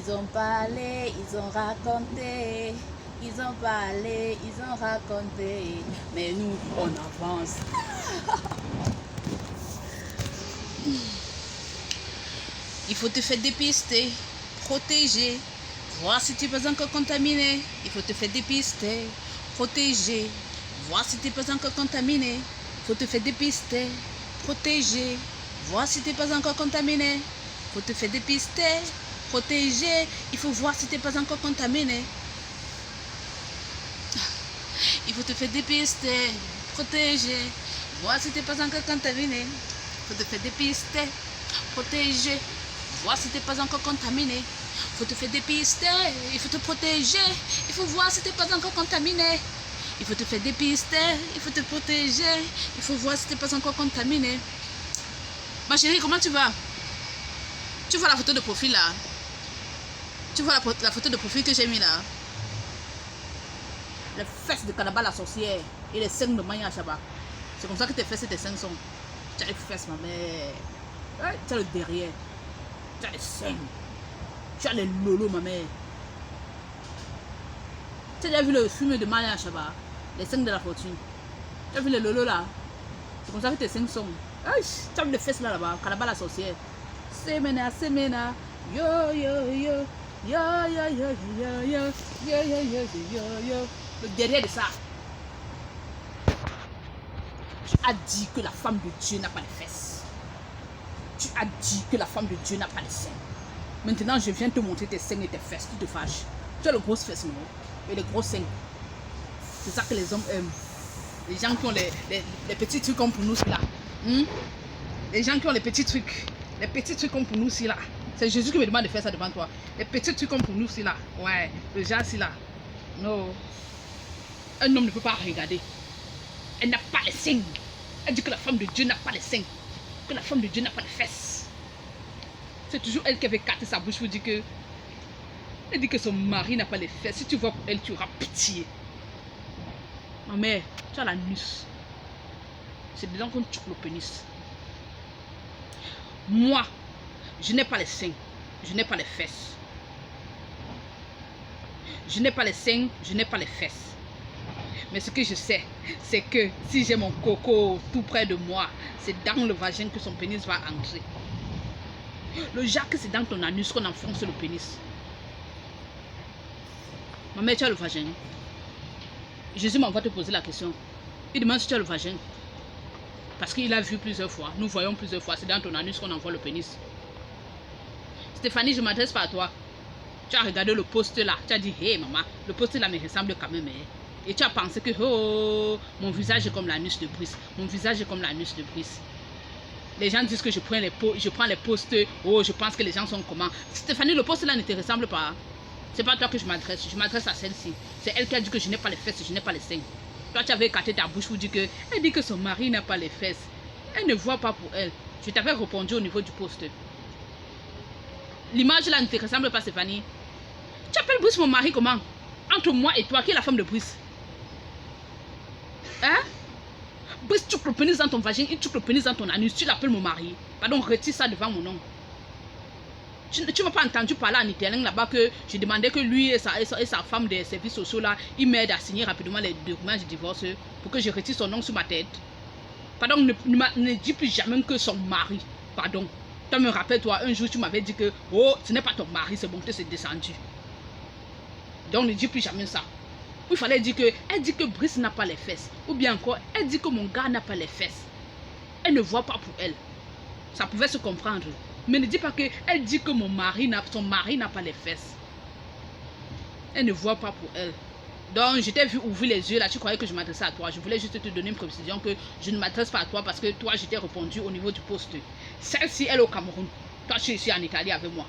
Ils ont parlé, ils ont raconté. Ils ont parlé, ils ont raconté. Mais nous, on avance. Il faut te faire dépister, protéger, voir si tu n'es pas encore contaminé. Il faut te faire dépister, protéger, voir si tu n'es pas encore contaminé. Il faut te faire dépister, protéger, voir si tu n'es pas encore contaminé. Il faut te faire dépister, protéger. Il faut voir si tu n'es pas encore contaminé. Il faut te faire dépister, protéger, voir si tu n'es pas encore contaminé. Il faut te faire dépister, protéger, voir si tu n'es pas encore contaminé. Il faut te faire dépister, il faut te protéger. Il faut voir si tu n'es pas encore contaminé. Il faut te faire dépister, il faut te protéger. Il faut voir si tu n'es pas encore contaminé. Ma chérie, comment tu vas? Tu vois la photo de profil là? Tu vois la photo de profil que j'ai mis là? Les fesses de Calabar la sorcière et les seins de Maya Chaba. C'est comme ça que tes fesses et tes seins sont. Tu as les fesses, ma mère. Ouais, tu as le derrière. Tu as les seins. Tu as les lolos, ma mère. Tu as déjà vu le film de Maya Chaba? Les seins de la fortune. Tu as vu les lolos là? C'est comme ça que tes seins sont. Tu as vu les fesses là-bas, Calabar la sorcière. Semena, semena. Yo, yo, yo. Yo, yo, yo, yo, yo. Yo, yo, yo, yo, yo. Le derrière de ça. Tu as dit que la femme de Dieu n'a pas les fesses. Tu as dit que la femme de Dieu n'a pas les seins. Maintenant, je viens te montrer tes seins et tes fesses. Tu te fâches. Tu as le gros fesses, non? Et les gros seins. C'est ça que les hommes aiment. Les gens qui ont les petits trucs comme pour nous, là. Les gens qui ont les petits trucs. Les petits trucs comme pour nous, là. C'est Jésus qui me demande de faire ça devant toi. Les petits trucs comme pour nous, là. Ouais, le genre, là. Non. Un homme ne peut pas regarder. Elle n'a pas les seins. Elle dit que la femme de Dieu n'a pas les seins. Que la femme de Dieu n'a pas les fesses. C'est toujours elle qui avait écarté sa bouche pour dire que... Elle dit que son mari n'a pas les fesses. Si tu vois pour elle, tu auras pitié. Ma mère, tu as l'anus. C'est dedans qu'on tue le pénis. Moi, je n'ai pas les seins. Je n'ai pas les fesses. Je n'ai pas les seins. Je n'ai pas les fesses. Mais ce que je sais, c'est que si j'ai mon coco tout près de moi, c'est dans le vagin que son pénis va entrer. Le Jacques, c'est dans ton anus qu'on enfonce le pénis. Ma mère, tu as le vagin. Jésus m'envoie te poser la question. Il demande si tu as le vagin. Parce qu'il a vu plusieurs fois. Nous voyons plusieurs fois. C'est dans ton anus qu'on envoie le pénis. Stéphanie, je ne m'adresse pas à toi. Tu as regardé le post là. Tu as dit, hé maman, le post là me ressemble quand même. Et tu as pensé que, oh, mon visage est comme l'anus de Brice. Mon visage est comme l'anus de Brice. Les gens disent que je prends les posts. Oh, je pense que les gens sont comment. Stéphanie, le post là ne te ressemble pas. C'est pas à toi que je m'adresse. Je m'adresse à celle-ci. C'est elle qui a dit que je n'ai pas les fesses, je n'ai pas les seins. Toi, tu avais écarté ta bouche pour dire que... Elle dit que son mari n'a pas les fesses. Elle ne voit pas pour elle. Je t'avais répondu au niveau du post. L'image là ne te ressemble pas, Stéphanie. Tu appelles Brice mon mari comment? Entre moi et toi, qui est la femme de Brice? Hein? Brice tuque le pénis dans ton vagin, il tuque le pénis dans ton anus. Tu l'appelles mon mari. Pardon, retire ça devant mon nom. Tu ne m'as pas entendu parler en italien là-bas que je demandais que lui et sa femme des services sociaux là, ils m'aident à signer rapidement les documents de divorce pour que je retire son nom sur ma tête. Pardon, ne dis plus jamais que son mari. Pardon. Tu me rappelles, toi, un jour tu m'avais dit que oh, ce n'est pas ton mari, c'est bon, c'est descendu. Donc ne dis plus jamais ça. Il fallait dire que, elle dit que Brice n'a pas les fesses. Ou bien encore, elle dit que mon gars n'a pas les fesses. Elle ne voit pas pour elle. Ça pouvait se comprendre. Mais ne dis pas que elle dit que son mari n'a pas les fesses. Elle ne voit pas pour elle. Donc je t'ai vu ouvrir les yeux là, tu croyais que je m'adressais à toi. Je voulais juste te donner une précision que je ne m'adresse pas à toi parce que toi je t'ai répondu au niveau du poste. Celle-ci elle est au Cameroun. Toi tu es ici en Italie avec moi.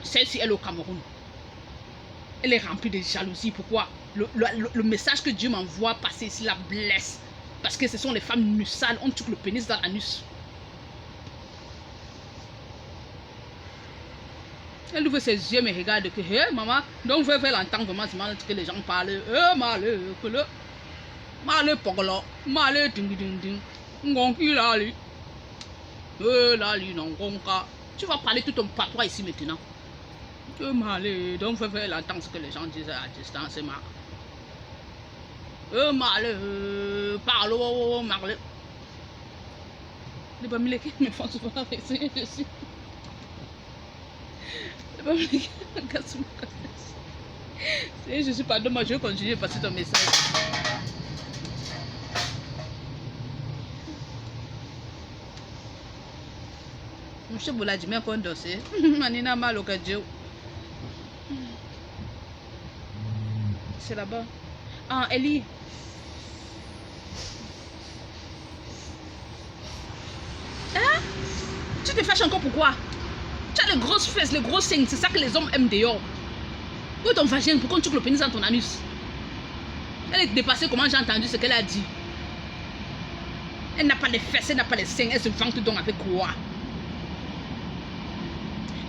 Celle-ci elle est au Cameroun. Elle est remplie de jalousie. Pourquoi? Le message que Dieu m'envoie passer ici la blesse. Parce que ce sont les femmes nus sales. On tue le pénis dans l'anus. Elle ouvre ses yeux, me regarde que, hé, maman, donc vous faire entendre vraiment que les gens parlent, malé, que le, malé, pogolo, malé, ding, ding, ding, ngonki, lali, lali, non, gonka. Tu vas parler tout ton patois ici maintenant. Malé, donc faut faire l'entendre ce que les gens disent à distance, c'est marrant. Malé, parle, marle. Les familles qui me font souvent essayer dessus. Les familles qui me cassent mon je suis pas dommage, je vais continuer à passer ton message. Je suis boulad, je mets un dossier. Manina mal au cadio. C'est là-bas. Ah, Ellie. Hein? Tu te fâches encore pourquoi? Tu as les grosses fesses, les gros seins, c'est ça que les hommes aiment dehors. Où est ton vagin? Pourquoi tu le pénis dans ton anus? Elle est dépassée, comment j'ai entendu ce qu'elle a dit. Elle n'a pas les fesses, elle n'a pas les seins, elle se vante donc avec quoi?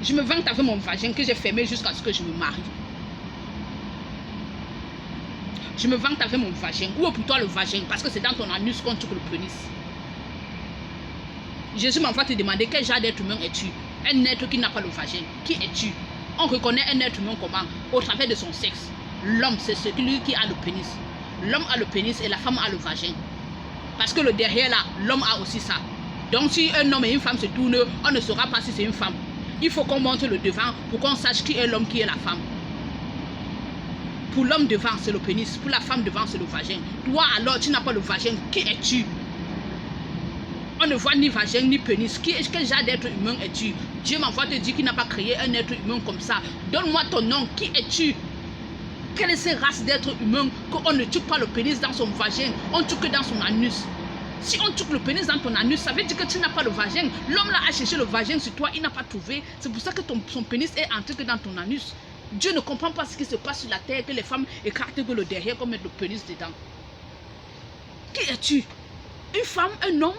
Je me vante avec mon vagin que j'ai fermé jusqu'à ce que je me marie. Je me vante avec mon vagin. Où est pour toi le vagin? Parce que c'est dans ton anus qu'on touche le pénis. Jésus m'envoie te demander quel genre d'être humain es-tu? Un être qui n'a pas le vagin. Qui es-tu? On reconnaît un être humain comment? Au travers de son sexe. L'homme, c'est celui qui a le pénis. L'homme a le pénis et la femme a le vagin. Parce que le derrière là, l'homme a aussi ça. Donc si un homme et une femme se tournent, on ne saura pas si c'est une femme. Il faut qu'on monte le devant pour qu'on sache qui est l'homme, qui est la femme. Pour l'homme devant, c'est le pénis. Pour la femme devant, c'est le vagin. Toi alors, tu n'as pas le vagin. Qui es-tu? On ne voit ni vagin ni pénis. Quel genre d'être humain es-tu? Dieu m'envoie te dire qu'il n'a pas créé un être humain comme ça. Donne-moi ton nom. Qui es-tu? Quelle est cette race d'être humain qu'on ne tue pas le pénis dans son vagin? On tue que dans son anus. Si on tue le pénis dans ton anus, ça veut dire que tu n'as pas le vagin. L'homme là a cherché le vagin sur toi, il n'a pas trouvé. C'est pour ça que son pénis est entré que dans ton anus. Dieu ne comprend pas ce qui se passe sur la terre, que les femmes écartent que le derrière comme mettre le pénis dedans. Qui es-tu? Une femme? Un homme?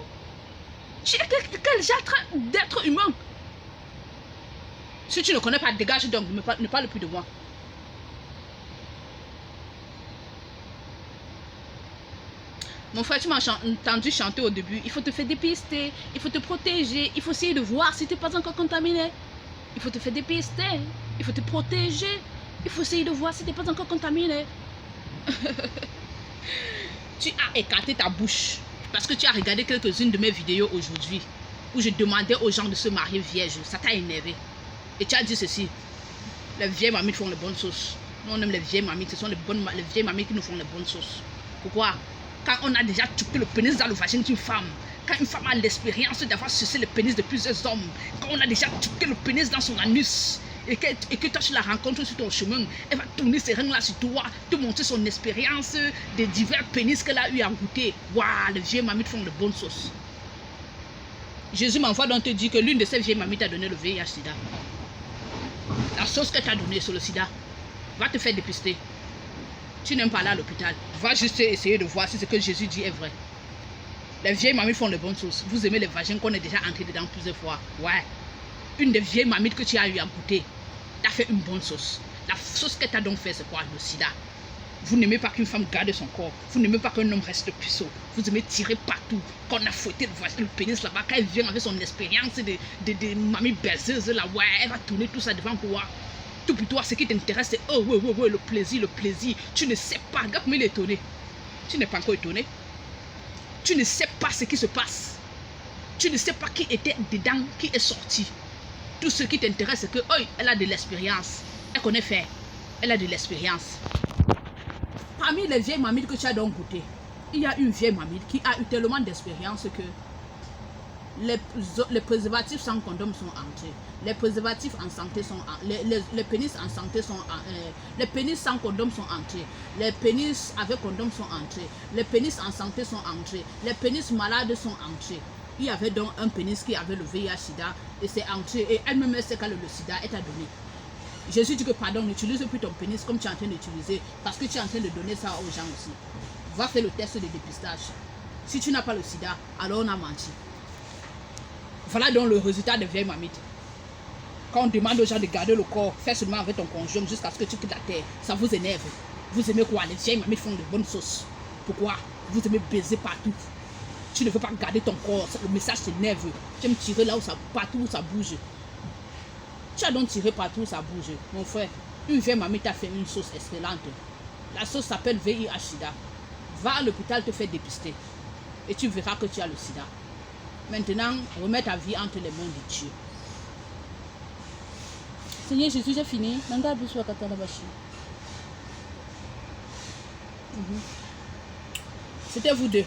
Tu es quel genre d'être humain? Si tu ne connais pas, dégage donc, ne parle plus de moi. Mon frère, tu m'as entendu chanter au début. Il faut te faire dépister, il faut te protéger, il faut essayer de voir si tu n'es pas encore contaminé. Il faut te faire dépister, il faut te protéger, il faut essayer de voir si tu n'es pas encore contaminé. Tu as écarté ta bouche parce que tu as regardé quelques-unes de mes vidéos aujourd'hui où je demandais aux gens de se marier vierges. Ça t'a énervé. Et tu as dit ceci: les vieilles mamies font les bonnes sauces. Nous on aime les vieilles mamies, ce sont les vieilles mamies qui nous font les bonnes sauces. Pourquoi? Quand on a déjà tué le pénis dans le vagin d'une femme, quand une femme a l'expérience d'avoir sucé le pénis de plusieurs hommes, quand on a déjà tué le pénis dans son anus, et que toi tu la rencontres sur ton chemin, elle va tourner ses reins là sur toi, te montrer son expérience des divers pénis qu'elle a eu à goûter. Waouh, les vieilles mamies font de bonnes sauces. Jésus m'envoie donc te dire que l'une de ces vieilles mamies t'a donné le VIH-Sida. La sauce que t'as donnée sur le sida va te faire dépister. Tu n'aimes pas aller à l'hôpital. Va juste essayer de voir si ce que Jésus dit est vrai. Les vieilles mamies font de bonnes sauces. Vous aimez les vagins qu'on est déjà entré dedans plusieurs fois. Ouais. Une des vieilles mamies que tu as eu à goûter, t'as fait une bonne sauce. La sauce que t'as donc fait, c'est quoi? Le sida. Vous n'aimez pas qu'une femme garde son corps. Vous n'aimez pas qu'un homme reste puceau. Vous aimez tirer partout. Quand on a fouetté le pénis là-bas, quand elle vient avec son expérience de mamie berceuse là, ouais, elle va tourner tout ça devant toi. Tout pour toi, ce qui t'intéresse, c'est oh, ouais, le plaisir, le plaisir. Tu ne sais pas, regarde-moi, il est étonné. Tu n'es pas encore étonné. Tu ne sais pas ce qui se passe. Tu ne sais pas qui était dedans, qui est sorti. Tout ce qui t'intéresse, c'est que, oh, elle a de l'expérience. Elle connaît faire. Elle a de l'expérience. Parmi les vieilles mamies que tu as donc goûté, il y a une vieille mamie qui a eu tellement d'expérience que les préservatifs sans condom sont entrés. Les préservatifs en santé sont les pénis en santé sont les pénis sans condom sont entrés. Les pénis avec condom sont entrés. Les pénis en santé sont entrés. Les pénis malades sont entrés. Il y avait donc un pénis qui avait le VIH-Sida et c'est entré. Et elle-même elle sait qu'elle a le sida, elle t'a donné. Jésus dit que pardon, n'utilise plus ton pénis comme tu es en train d'utiliser parce que tu es en train de donner ça aux gens aussi. Va faire le test de dépistage. Si tu n'as pas le sida, alors on a menti. Voilà donc le résultat des vieilles mamites. Quand on demande aux gens de garder le corps, fais seulement avec ton conjoint jusqu'à ce que tu quittes la terre, ça vous énerve. Vous aimez quoi? Les vieilles mamites font de bonnes sauces. Pourquoi? Vous aimez baiser partout. Tu ne veux pas garder ton corps, le message t'énerve. Tu aimes tirer là où ça, partout où ça bouge. Tu as donc tiré partout, ça bouge. Mon frère, une vieille mamie t'a fait une sauce excellente. La sauce s'appelle VIH-Sida. Va à l'hôpital te faire dépister. Et tu verras que tu as le sida. Maintenant, remets ta vie entre les mains de Dieu. Seigneur Jésus, j'ai fini. C'était vous deux.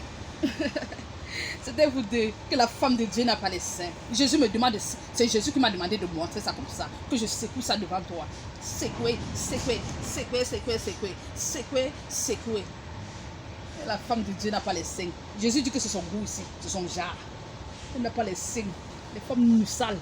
C'était vous deux. Que la femme de Dieu n'a pas les seins. Jésus me demande, c'est Jésus qui m'a demandé de montrer ça comme ça. Que je secoue ça devant toi. Secouer, secouer, secouer, secouer, secouer, secouer, secouer. La femme de Dieu n'a pas les seins. Jésus dit que c'est son goût ici, c'est son genre. Elle n'a pas les seins. Les femmes nous sales.